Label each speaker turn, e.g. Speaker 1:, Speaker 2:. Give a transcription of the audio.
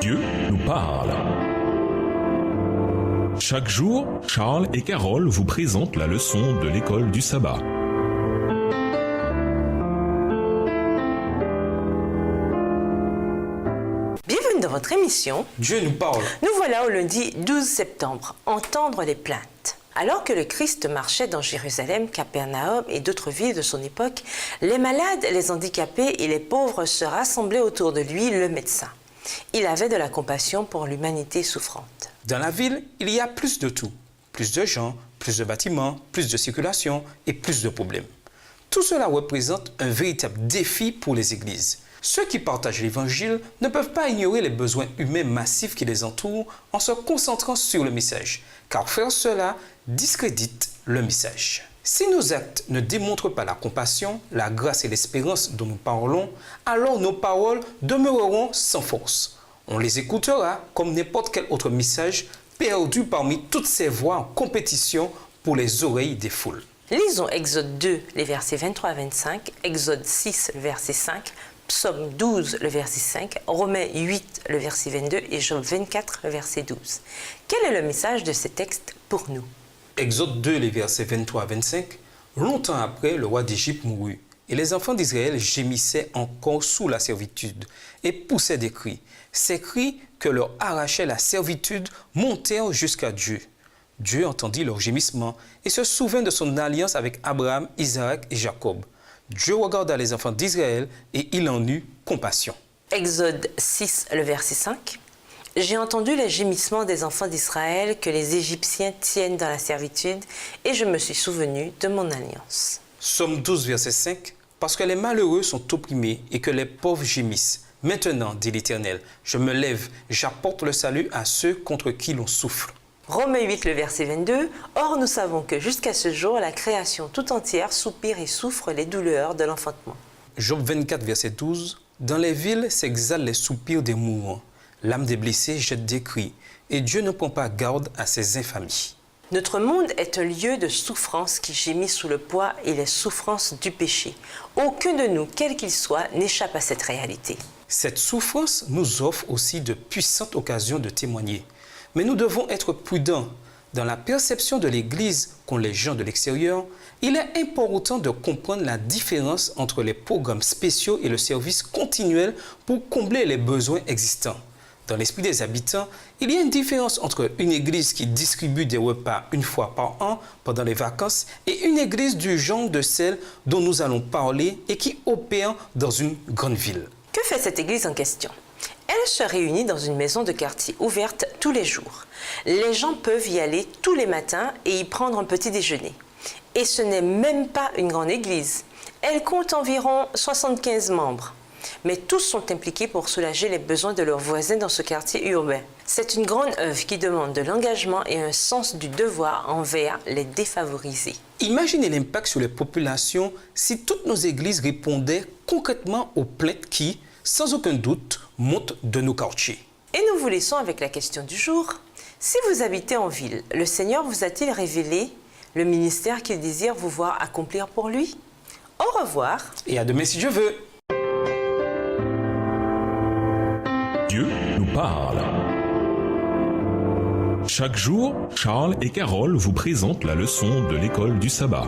Speaker 1: Dieu nous parle. Chaque jour, Charles et Carole vous présentent la leçon de l'école du sabbat.
Speaker 2: Bienvenue dans votre émission
Speaker 3: Dieu nous parle.
Speaker 2: Nous voilà au lundi 12 septembre, entendre les plaintes. Alors que le Christ marchait dans Jérusalem, Capernaum et d'autres villes de son époque, les malades, les handicapés et les pauvres se rassemblaient autour de lui, le médecin. Il avait de la compassion pour l'humanité souffrante.
Speaker 3: Dans la ville, il y a plus de tout. Plus de gens, plus de bâtiments, plus de circulation et plus de problèmes. Tout cela représente un véritable défi pour les églises. Ceux qui partagent l'Évangile ne peuvent pas ignorer les besoins humains massifs qui les entourent en se concentrant sur le message, car faire cela discrédite le message. Si nos actes ne démontrent pas la compassion, la grâce et l'espérance dont nous parlons, alors nos paroles demeureront sans force. On les écoutera comme n'importe quel autre message perdu parmi toutes ces voix en compétition pour les oreilles des foules.
Speaker 2: Lisons Exode 2, les versets 23 à 25, Exode 6, le verset 5, Psaume 12, le verset 5, Romains 8, le verset 22 et Job 24, le verset 12. Quel est le message de ces textes pour nous?
Speaker 3: Exode 2, les versets 23 à 25. Longtemps après, le roi d'Égypte mourut, et les enfants d'Israël gémissaient encore sous la servitude et poussaient des cris. Ces cris que leur arrachait la servitude montèrent jusqu'à Dieu. Dieu entendit leurs gémissements et se souvint de son alliance avec Abraham, Isaac et Jacob. Dieu regarda les enfants d'Israël et il en eut compassion.
Speaker 2: Exode 6, le verset 5. J'ai entendu les gémissements des enfants d'Israël que les Égyptiens tiennent dans la servitude et je me suis souvenu de mon alliance.
Speaker 3: Psaume 12, verset 5. Parce que les malheureux sont opprimés et que les pauvres gémissent. Maintenant, dit l'Éternel, je me lève, j'apporte le salut à ceux contre qui l'on souffle.
Speaker 2: Romains 8, le verset 22. Or, nous savons que jusqu'à ce jour, la création tout entière soupire et souffre les douleurs de l'enfantement.
Speaker 3: Job 24, verset 12. Dans les villes s'exhalent les soupirs des mourants. L'âme des blessés jette des cris, et Dieu ne prend pas garde à ses infamies.
Speaker 2: Notre monde est un lieu de souffrance qui gémit sous le poids et les souffrances du péché. Aucun de nous, quel qu'il soit, n'échappe à cette réalité.
Speaker 3: Cette souffrance nous offre aussi de puissantes occasions de témoigner. Mais nous devons être prudents. Dans la perception de l'Église qu'ont les gens de l'extérieur, il est important de comprendre la différence entre les programmes spéciaux et le service continuel pour combler les besoins existants. Dans l'esprit des habitants, il y a une différence entre une église qui distribue des repas une fois par an pendant les vacances et une église du genre de celle dont nous allons parler et qui opère dans une grande ville.
Speaker 2: Que fait cette église en question? Elle se réunit dans une maison de quartier ouverte tous les jours. Les gens peuvent y aller tous les matins et y prendre un petit déjeuner. Et ce n'est même pas une grande église. Elle compte environ 75 membres. Mais tous sont impliqués pour soulager les besoins de leurs voisins dans ce quartier urbain. C'est une grande œuvre qui demande de l'engagement et un sens du devoir envers les défavorisés.
Speaker 3: Imaginez l'impact sur les populations si toutes nos églises répondaient concrètement aux plaintes qui, sans aucun doute, montent de nos quartiers.
Speaker 2: Et nous vous laissons avec la question du jour. Si vous habitez en ville, le Seigneur vous a-t-il révélé le ministère qu'il désire vous voir accomplir pour lui? Au revoir.
Speaker 3: Et à demain si Dieu veut.
Speaker 1: Dieu nous parle. Chaque jour, Charles et Carole vous présentent la leçon de l'école du sabbat.